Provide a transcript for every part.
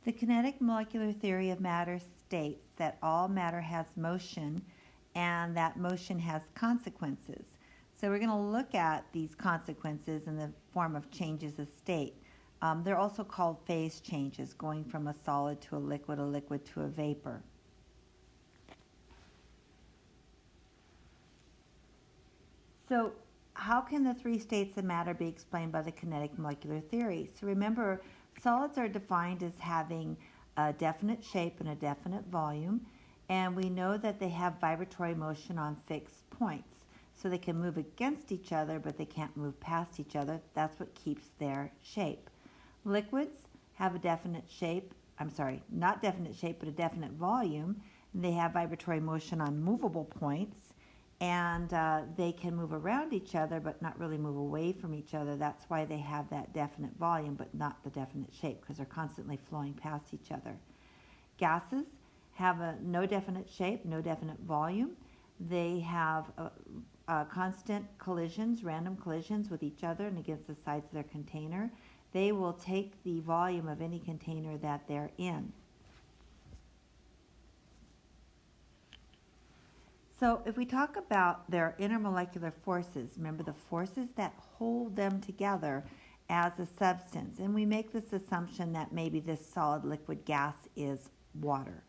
The kinetic molecular theory of matter states that all matter has motion and that motion has consequences. So we're going to look at these consequences in the form of changes of state. They're also called phase changes, going from a solid to a liquid to a vapor. So how can the three states of matter be explained by the kinetic molecular theory? So remember, solids are defined as having a definite shape and a definite volume, and we know that they have vibratory motion on fixed points. So they can move against each other, but they can't move past each other. That's what keeps their shape. Liquids have a definite shape, not definite shape, but a definite volume. And they have vibratory motion on movable points, and they can move around each other, but not really move away from each other. That's why they have that definite volume, but not the definite shape, because they're constantly flowing past each other. Gases have no definite shape, no definite volume. They have constant collisions, random collisions with each other and against the sides of their container. They will take the volume of any container that they're in. So if we talk about their intermolecular forces, remember the forces that hold them together as a substance, and we make this assumption that maybe this solid, liquid, gas is water.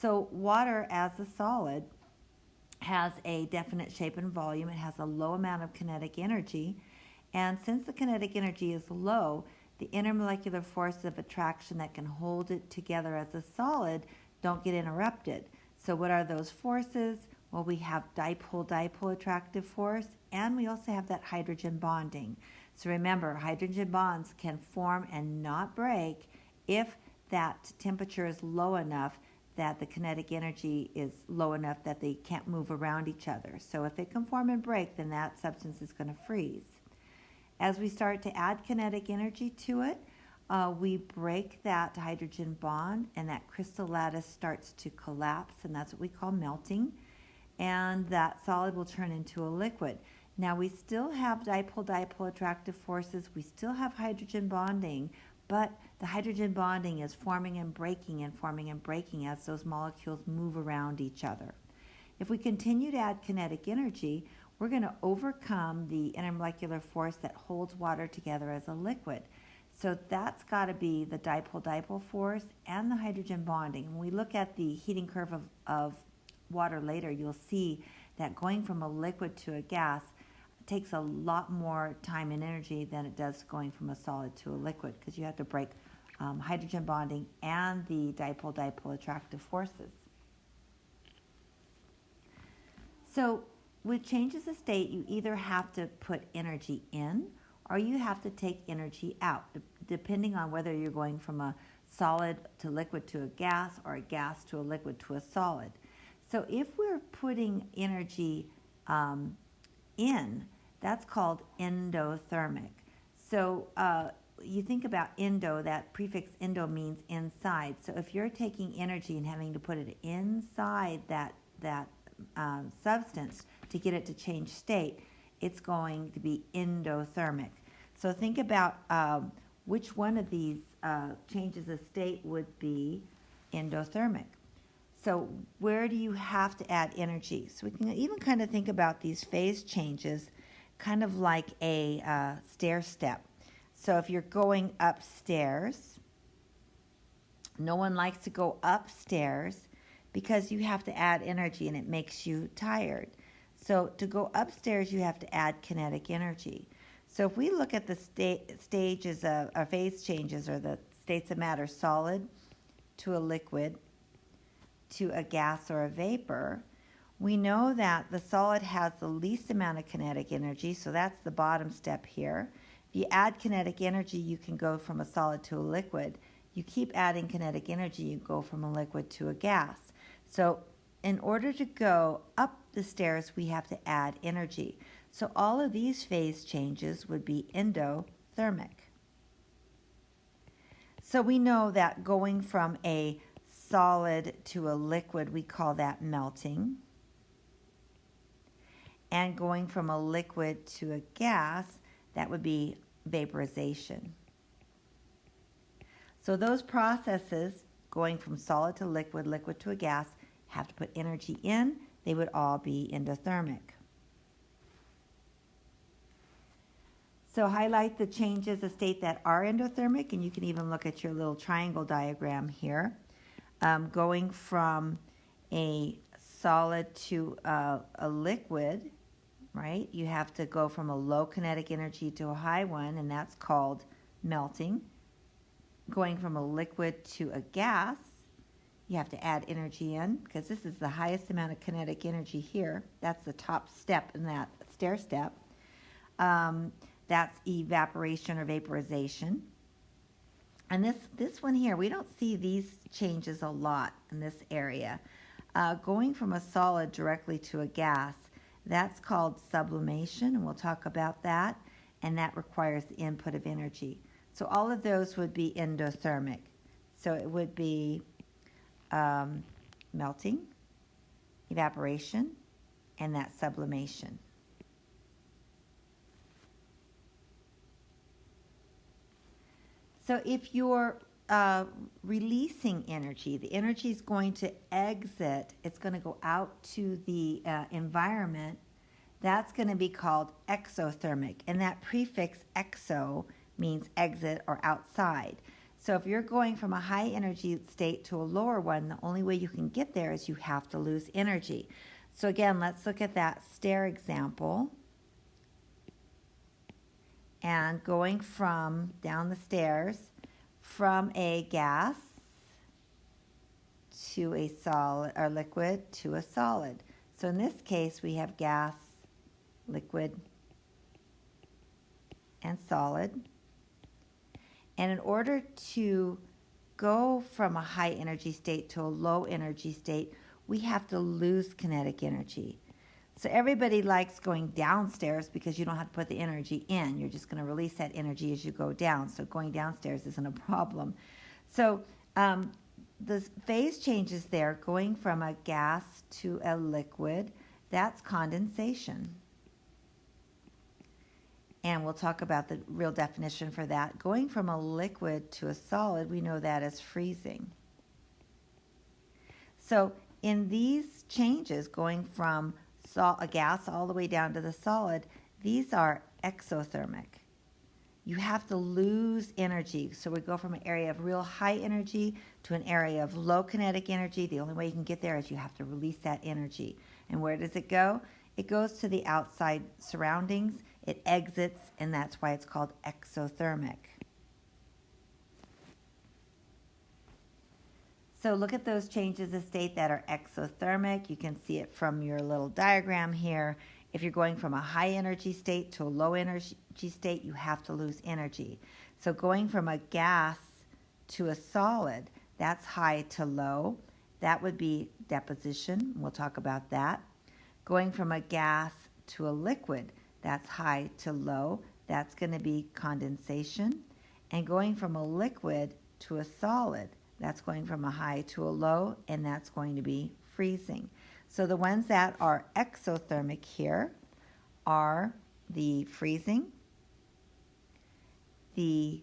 So water as a solid has a definite shape and volume. It has a low amount of kinetic energy, and since the kinetic energy is low, the intermolecular forces of attraction that can hold it together as a solid don't get interrupted. So what are those forces? Well, we have dipole-dipole attractive force, and we also have that hydrogen bonding. So remember, hydrogen bonds can form and not break if that temperature is low enough that the kinetic energy is low enough that they can't move around each other. So if it can form and break, then that substance is going to freeze. As we start to add kinetic energy to it, we break that hydrogen bond, and that crystal lattice starts to collapse, and that's what we call melting, and that solid will turn into a liquid. Now we still have dipole-dipole attractive forces, we still have hydrogen bonding, but the hydrogen bonding is forming and breaking as those molecules move around each other. If we continue to add kinetic energy, we're going to overcome the intermolecular force that holds water together as a liquid. So that's got to be the dipole-dipole force and the hydrogen bonding. When we look at the heating curve of water later, you'll see that going from a liquid to a gas takes a lot more time and energy than it does going from a solid to a liquid, because you have to break hydrogen bonding and the dipole-dipole attractive forces. So with changes of state, you either have to put energy in or you have to take energy out, depending on whether you're going from a solid to liquid to a gas or a gas to a liquid to a solid. So if we're putting energy in, that's called endothermic. So you think about endo, that prefix endo means inside. So if you're taking energy and having to put it inside that substance to get it to change state, it's going to be endothermic. So think about which one of these changes of state would be endothermic. So where do you have to add energy? So we can even kind of think about these phase changes kind of like a stair step. So if you're going upstairs, no one likes to go upstairs because you have to add energy and it makes you tired. So to go upstairs, you have to add kinetic energy. So if we look at the stages of our phase changes, or the states of matter, solid to a liquid to a gas or a vapor, we know that the solid has the least amount of kinetic energy, so that's the bottom step here. If you add kinetic energy, you can go from a solid to a liquid. You keep adding kinetic energy, you go from a liquid to a gas. So in order to go up the stairs, we have to add energy. So all of these phase changes would be endothermic. So we know that going from a solid to a liquid, we call that melting. And going from a liquid to a gas, that would be vaporization. So those processes, going from solid to liquid, liquid to a gas, have to put energy in. They would all be endothermic. So highlight the changes of state that are endothermic, and you can even look at your little triangle diagram here. Going from a solid to a liquid, right? You have to go from a low kinetic energy to a high one, and that's called melting. Going from a liquid to a gas, you have to add energy in, because this is the highest amount of kinetic energy here. That's the top step in that stair step. That's evaporation or vaporization. And this one here, we don't see these changes a lot in this area. Going from a solid directly to a gas, that's called sublimation, and we'll talk about that, and that requires the input of energy. So all of those would be endothermic. So it would be melting, evaporation, and that sublimation. So if you're releasing energy, the energy is going to exit, it's going to go out to the environment. That's going to be called exothermic, and that prefix exo means exit or outside. So if you're going from a high energy state to a lower one, the only way you can get there is you have to lose energy. So again, let's look at that stair example. And going from down the stairs from a gas to a solid or liquid to a solid. So in this case, we have gas, liquid, and solid. And in order to go from a high energy state to a low energy state, we have to lose kinetic energy. So everybody likes going downstairs because you don't have to put the energy in. You're just going to release that energy as you go down. So going downstairs isn't a problem. So the phase changes there, going from a gas to a liquid, that's condensation. And we'll talk about the real definition for that. Going from a liquid to a solid, we know that as freezing. So in these changes, going from a gas all the way down to the solid, these are exothermic. You have to lose energy. So we go from an area of real high energy to an area of low kinetic energy. The only way you can get there is you have to release that energy. And where does it go? It goes to the outside surroundings. It exits, and that's why it's called exothermic. So look at those changes of state that are exothermic. You can see it from your little diagram here. If you're going from a high energy state to a low energy state, you have to lose energy. So going from a gas to a solid, that's high to low. That would be deposition. We'll talk about that. Going from a gas to a liquid, that's high to low. That's going to be condensation. And going from a liquid to a solid, that's going from a high to a low, and that's going to be freezing. So the ones that are exothermic here are the freezing, the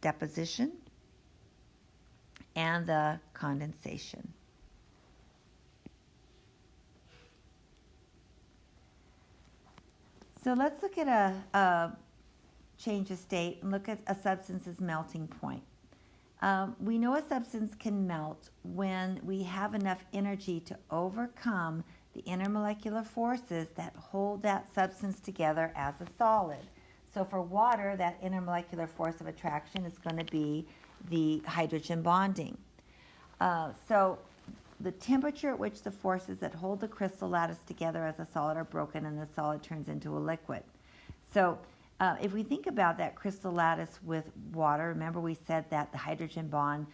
deposition, and the condensation. So let's look at a change of state and look at a substance's melting point. We know a substance can melt when we have enough energy to overcome the intermolecular forces that hold that substance together as a solid. So for water, that intermolecular force of attraction is going to be the hydrogen bonding. So the temperature at which the forces that hold the crystal lattice together as a solid are broken, and the solid turns into a liquid. So if we think about that crystal lattice with water, remember we said that the hydrogen bond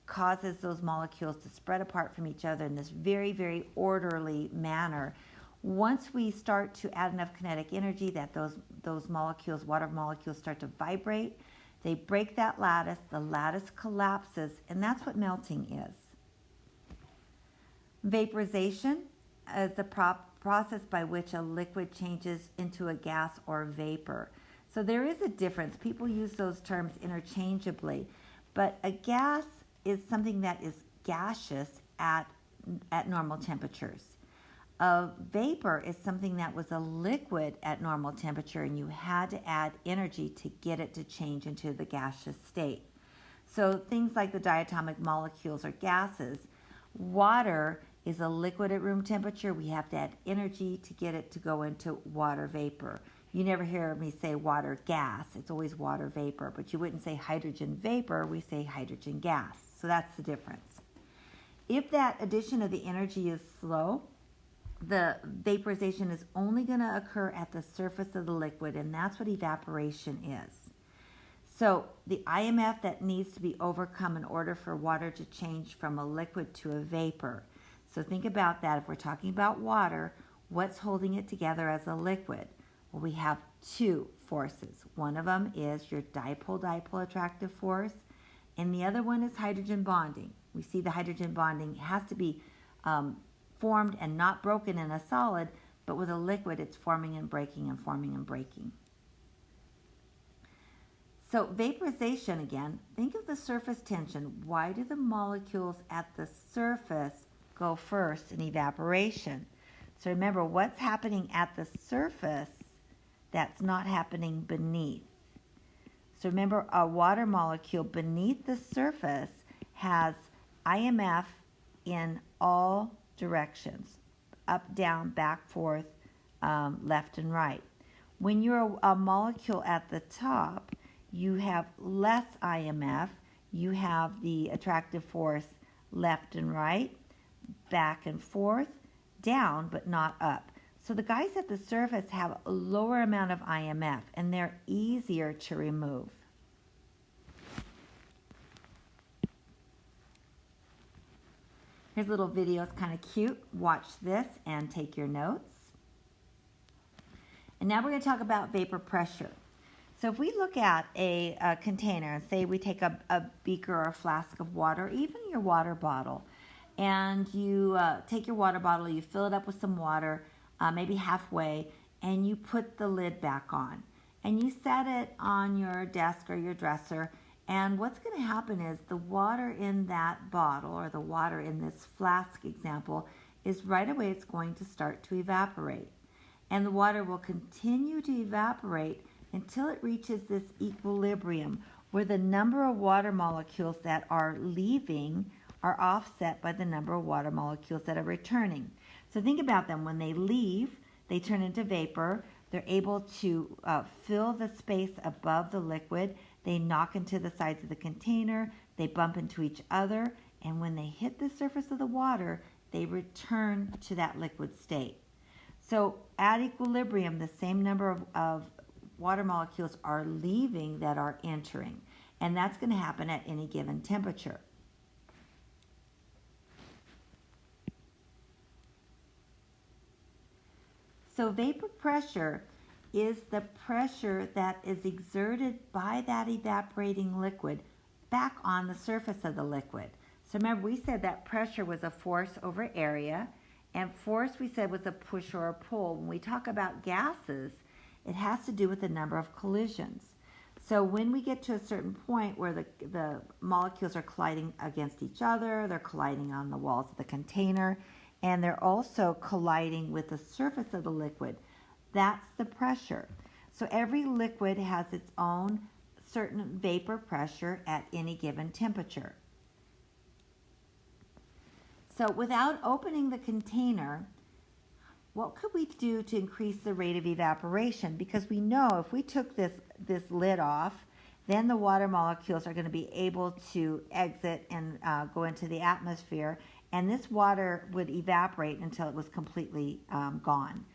causes those molecules to spread apart from each other in this very, very orderly manner. Once we start to add enough kinetic energy that those molecules, water molecules, start to vibrate, they break that lattice, the lattice collapses, and that's what melting is. Vaporization is the process by which a liquid changes into a gas or vapor. So there is a difference. People use those terms interchangeably, But a gas is something that is gaseous at normal temperatures. A vapor is something that was a liquid at normal temperature, and you had to add energy to get it to change into the gaseous state. So things like the diatomic molecules are gases. Water is a liquid at room temperature. We have to add energy to get it to go into water vapor. You never hear me say water gas. It's always water vapor, but you wouldn't say hydrogen vapor. We say hydrogen gas. So that's the difference. If that addition of the energy is slow, the vaporization is only going to occur at the surface of the liquid, and that's what evaporation is. So the IMF that needs to be overcome in order for water to change from a liquid to a vapor. So think about that. If we're talking about water, what's holding it together as a liquid? Well, we have two forces. One of them is your dipole-dipole attractive force, and the other one is hydrogen bonding. We see the hydrogen bonding has to be formed and not broken in a solid, but with a liquid it's forming and breaking and forming and breaking. So vaporization, again, think of the surface tension. Why do the molecules at the surface go first in evaporation? So remember, what's happening at the surface that's not happening beneath. So remember, a water molecule beneath the surface has IMF in all directions, up, down, back, forth, left, and right. When you're a molecule at the top, you have less IMF. You have the attractive force left and right, back and forth, down, but not up. So the guys at the surface have a lower amount of IMF, and they're easier to remove. Here's a little video. It's kind of cute. Watch this and take your notes. And now we're going to talk about vapor pressure. So if we look at a container, and say we take a beaker or a flask of water, even your water bottle, and you take your water bottle, you fill it up with some water, maybe halfway, and you put the lid back on. And you set it on your desk or your dresser, and what's going to happen is the water in that bottle, or the water in this flask example, is right away it's going to start to evaporate. And the water will continue to evaporate until it reaches this equilibrium where the number of water molecules that are leaving are offset by the number of water molecules that are returning. So think about them. When they leave, they turn into vapor. They're able to fill the space above the liquid. They knock into the sides of the container. They bump into each other. And when they hit the surface of the water, they return to that liquid state. So at equilibrium, the same number of water molecules are leaving that are entering. And that's going to happen at any given temperature. So vapor pressure is the pressure that is exerted by that evaporating liquid back on the surface of the liquid. So remember, we said that pressure was a force over area, and force we said was a push or a pull. When we talk about gases, it has to do with the number of collisions. So when we get to a certain point where the molecules are colliding against each other, they're colliding on the walls of the container, and they're also colliding with the surface of the liquid, that's the pressure. So every liquid has its own certain vapor pressure at any given temperature. So without opening the container, what could we do to increase the rate of evaporation? Because we know if we took this lid off, then the water molecules are going to be able to exit and go into the atmosphere, and this water would evaporate until it was completely gone.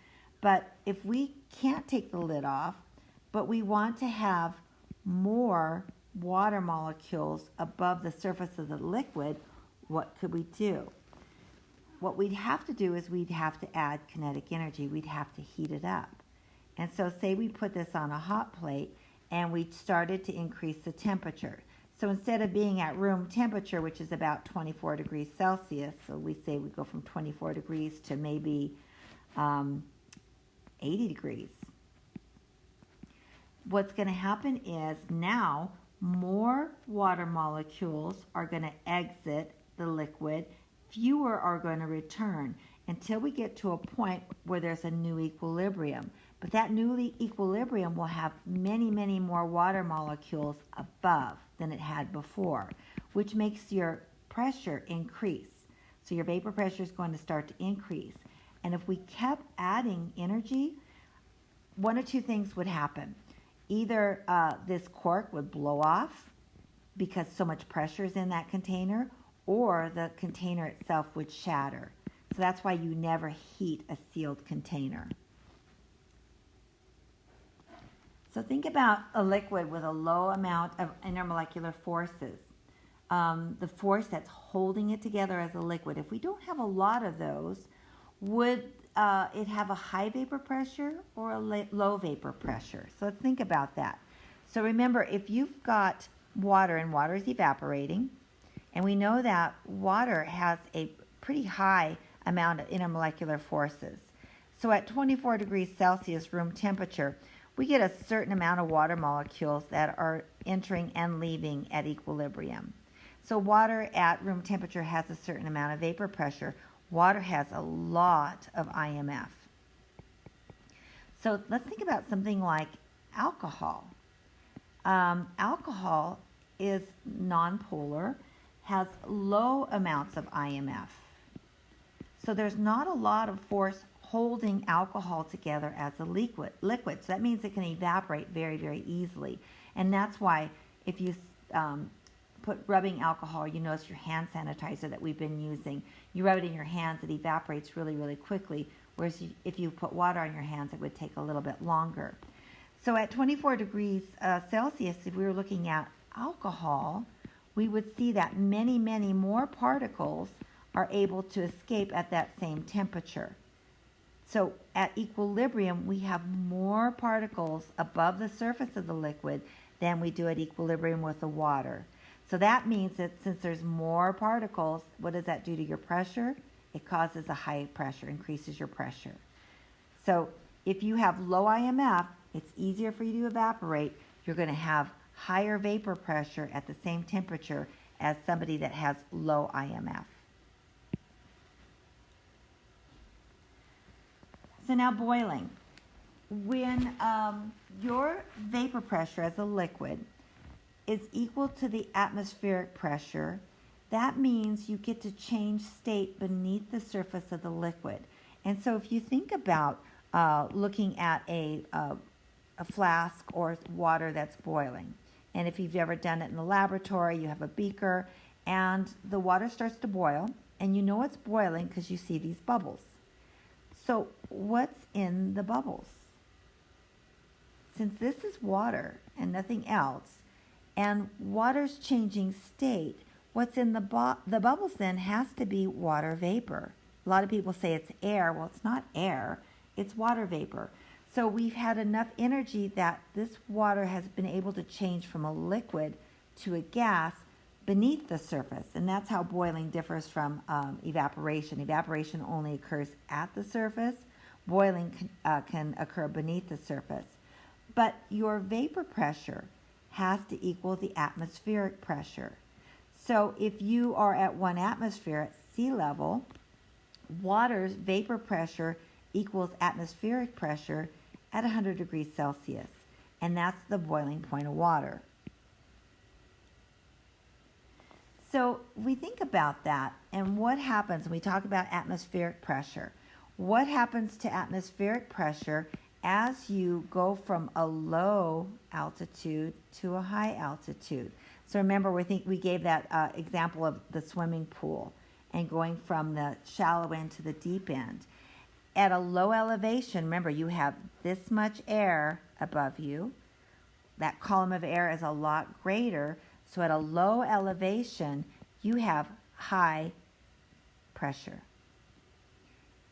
But if we can't take the lid off, but we want to have more water molecules above the surface of the liquid, what could we do? What we'd have to do is we'd have to add kinetic energy. We'd have to heat it up. And so say we put this on a hot plate and we started to increase the temperature. So instead of being at room temperature, which is about 24 degrees Celsius, so we say we go from 24 degrees to maybe 80 degrees. What's going to happen is now more water molecules are going to exit the liquid, fewer are going to return until we get to a point where there's a new equilibrium. But that new equilibrium will have many, many more water molecules above than it had before, which makes your pressure increase. So your vapor pressure is going to start to increase. And if we kept adding energy, one or two things would happen. Either this cork would blow off because so much pressure is in that container, or the container itself would shatter. So that's why you never heat a sealed container. So think about a liquid with a low amount of intermolecular forces. The force that's holding it together as a liquid. If we don't have a lot of those, would it have a high vapor pressure or a low vapor pressure? So let's think about that. So remember, if you've got water and water is evaporating, and we know that water has a pretty high amount of intermolecular forces. So at 24 degrees Celsius room temperature, we get a certain amount of water molecules that are entering and leaving at equilibrium. So water at room temperature has a certain amount of vapor pressure. Water has a lot of IMF. So let's think about something like alcohol. Alcohol is nonpolar, has low amounts of IMF. So there's not a lot of force holding alcohol together as a liquid. So that means it can evaporate very, very easily. And that's why if you put rubbing alcohol, you notice your hand sanitizer that we've been using, you rub it in your hands, it evaporates really, really quickly. Whereas if you put water on your hands, it would take a little bit longer. So at 24 degrees Celsius, if we were looking at alcohol, we would see that many, many more particles are able to escape at that same temperature. So at equilibrium, we have more particles above the surface of the liquid than we do at equilibrium with the water. So that means that since there's more particles, what does that do to your pressure? It causes a high pressure, increases your pressure. So if you have low IMF, it's easier for you to evaporate. You're going to have higher vapor pressure at the same temperature as somebody that has low IMF. So now boiling. When your vapor pressure as a liquid is equal to the atmospheric pressure, that means you get to change state beneath the surface of the liquid. And so if you think about looking at a flask or water that's boiling, and if you've ever done it in the laboratory, you have a beaker, and the water starts to boil, and you know it's boiling because you see these bubbles. So what's in the bubbles? Since this is water and nothing else, and water's changing state, what's in the bubbles then has to be water vapor. A lot of people say it's air. Well, it's not air. It's water vapor. So we've had enough energy that this water has been able to change from a liquid to a gas beneath the surface. And that's how boiling differs from evaporation. Evaporation only occurs at the surface. Boiling can occur beneath the surface. But your vapor pressure has to equal the atmospheric pressure. So if you are at 1 atmosphere at sea level, water's vapor pressure equals atmospheric pressure at 100 degrees Celsius. And that's the boiling point of water. So we think about that and what happens when we talk about atmospheric pressure. What happens to atmospheric pressure as you go from a low altitude to a high altitude? So remember, we gave that example of the swimming pool and going from the shallow end to the deep end. At a low elevation, remember, you have this much air above you. That column of air is a lot greater. So at a low elevation, you have high pressure.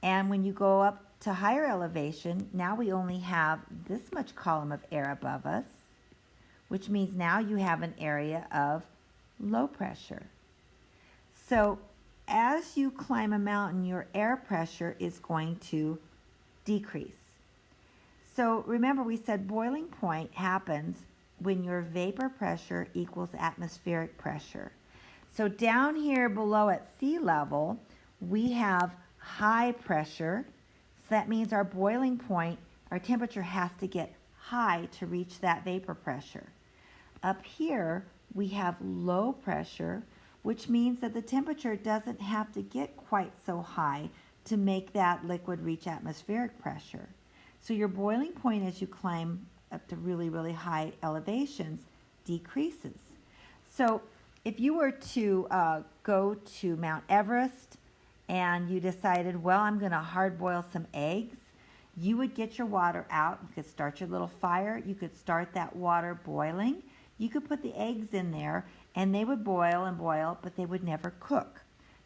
And when you go up to higher elevation, now we only have this much column of air above us, which means now you have an area of low pressure. So as you climb a mountain, your air pressure is going to decrease. So remember, we said boiling point happens when your vapor pressure equals atmospheric pressure. So down here below at sea level, we have high pressure. So that means our boiling point, our temperature has to get high to reach that vapor pressure. Up here, we have low pressure, which means that the temperature doesn't have to get quite so high to make that liquid reach atmospheric pressure. So your boiling point as you climb up to really, really high elevations decreases. So if you were to go to Mount Everest and you decided, well, I'm going to hard boil some eggs, you would get your water out. You could start your little fire. You could start that water boiling. You could put the eggs in there and they would boil and boil, but they would never cook.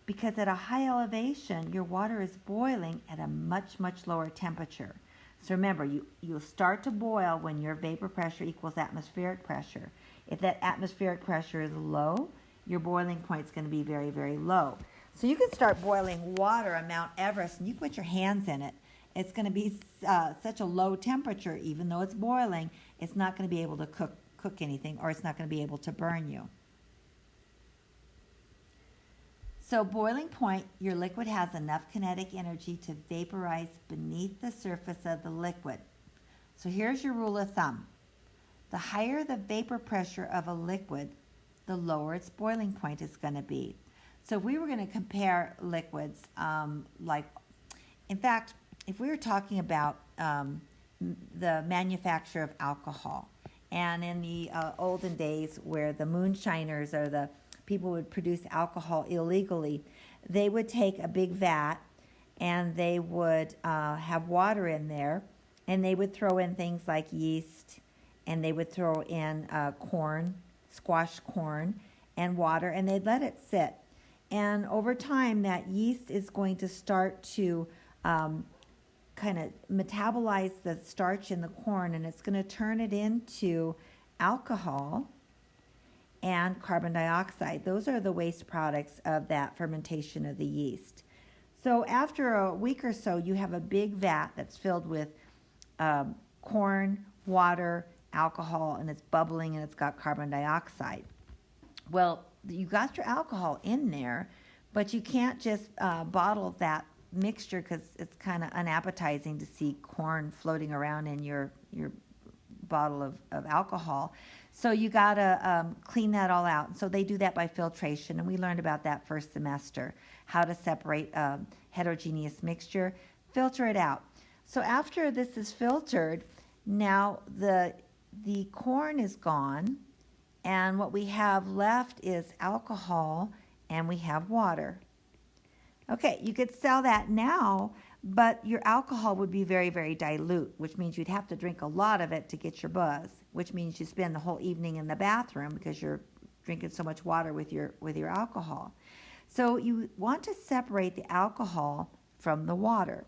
Because at a high elevation, your water is boiling at a much, much lower temperature. So remember, you'll start to boil when your vapor pressure equals atmospheric pressure. If that atmospheric pressure is low, your boiling point is going to be very, very low. So you can start boiling water on Mount Everest and you put your hands in it. It's going to be such a low temperature, even though it's boiling, it's not going to be able to cook anything, or it's not going to be able to burn you. So boiling point, your liquid has enough kinetic energy to vaporize beneath the surface of the liquid. So here's your rule of thumb. The higher the vapor pressure of a liquid, the lower its boiling point is going to be. So if we were going to compare liquids, in fact, if we were talking about the manufacture of alcohol, and in the olden days where the moonshiners or the people would produce alcohol illegally, they would take a big vat and they would have water in there, and they would throw in things like yeast, and they would throw in corn, squashed corn, and water, and they'd let it sit. And over time, that yeast is going to start to kind of metabolize the starch in the corn, and it's going to turn it into alcohol and carbon dioxide. Those are the waste products of that fermentation of the yeast. So after a week or so, you have a big vat that's filled with corn, water, alcohol, and it's bubbling and it's got carbon dioxide. Well, you got your alcohol in there, but you can't just bottle that mixture because it's kind of unappetizing to see corn floating around in your bottle of alcohol. So you got to clean that all out. So they do that by filtration, and we learned about that first semester, how to separate heterogeneous mixture, filter it out. So after this is filtered, now the corn is gone, and what we have left is alcohol, and we have water. Okay, you could sell that now, but your alcohol would be very, very dilute, which means you'd have to drink a lot of it to get your buzz, which means you spend the whole evening in the bathroom because you're drinking so much water with your alcohol. So you want to separate the alcohol from the water.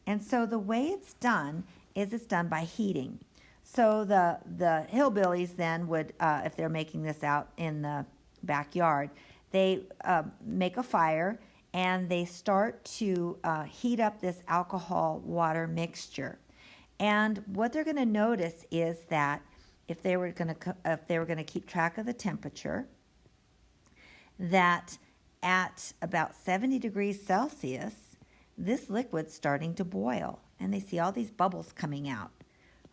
And so the way it's done is it's done by heating. So the hillbillies then would, if they're making this out in the backyard, they make a fire and they start to heat up this alcohol-water mixture. And what they're going to notice is that if they were going to keep track of the temperature, that at about 70 degrees Celsius, this liquid's starting to boil, and they see all these bubbles coming out.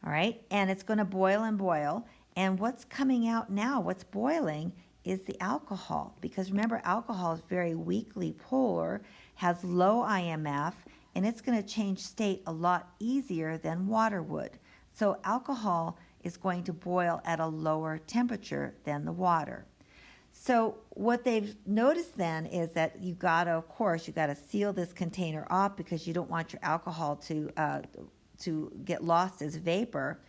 All right, and it's going to boil and boil, and what's coming out now, what's boiling, is the alcohol, because remember, alcohol is very weakly polar, has low IMF, and it's going to change state a lot easier than water would. So alcohol is going to boil at a lower temperature than the water. So what they've noticed then is that you got to seal this container off because you don't want your alcohol to get lost as vapor.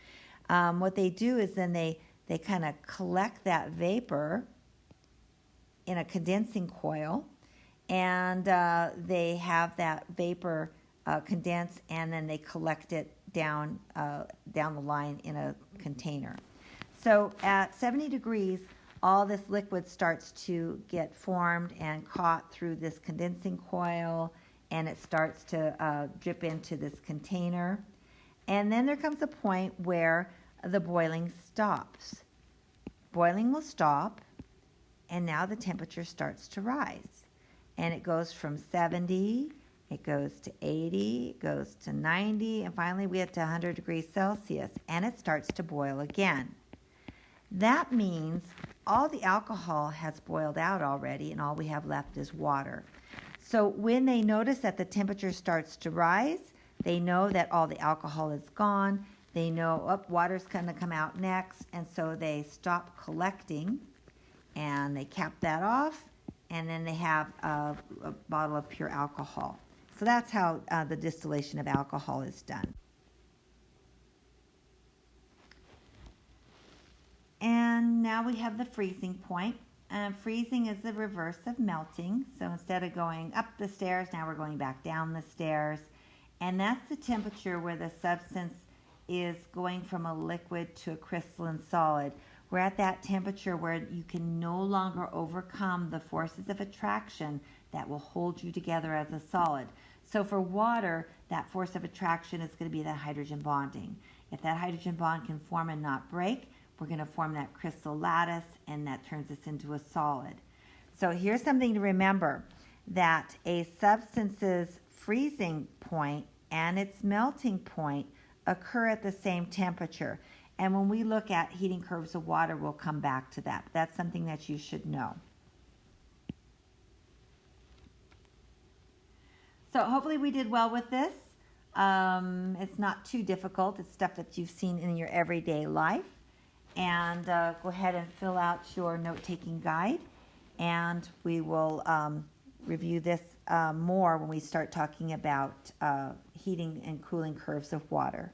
What they do is then they kind of collect that vapor in a condensing coil, and they have that vapor condense, and then they collect it down the line in a container. So at 70 degrees, all this liquid starts to get formed and caught through this condensing coil, and it starts to drip into this container. And then there comes a point where the boiling stops. boiling will stop, and now the temperature starts to rise. And it goes from 70, it goes to 80, it goes to 90, and finally we get to 100 degrees Celsius, and it starts to boil again. That means all the alcohol has boiled out already, and all we have left is water. So when they notice that the temperature starts to rise, they know that all the alcohol is gone. They know, oh, water's going to come out next, and so they stop collecting, and they cap that off, and then they have a bottle of pure alcohol. So that's how the distillation of alcohol is done. And now we have the freezing point. Freezing is the reverse of melting. So instead of going up the stairs, now we're going back down the stairs. And that's the temperature where the substance is going from a liquid to a crystalline solid. We're at that temperature where you can no longer overcome the forces of attraction that will hold you together as a solid. So for water, that force of attraction is going to be that hydrogen bonding. If that hydrogen bond can form and not break, we're going to form that crystal lattice, and that turns us into a solid. So here's something to remember, that a substance's freezing point and its melting point occur at the same temperature. And when we look at heating curves of water, we'll come back to that. That's something that you should know. So hopefully we did well with this. It's not too difficult. It's stuff that you've seen in your everyday life. And go ahead and fill out your note-taking guide. And we will review this more when we start talking about heating and cooling curves of water.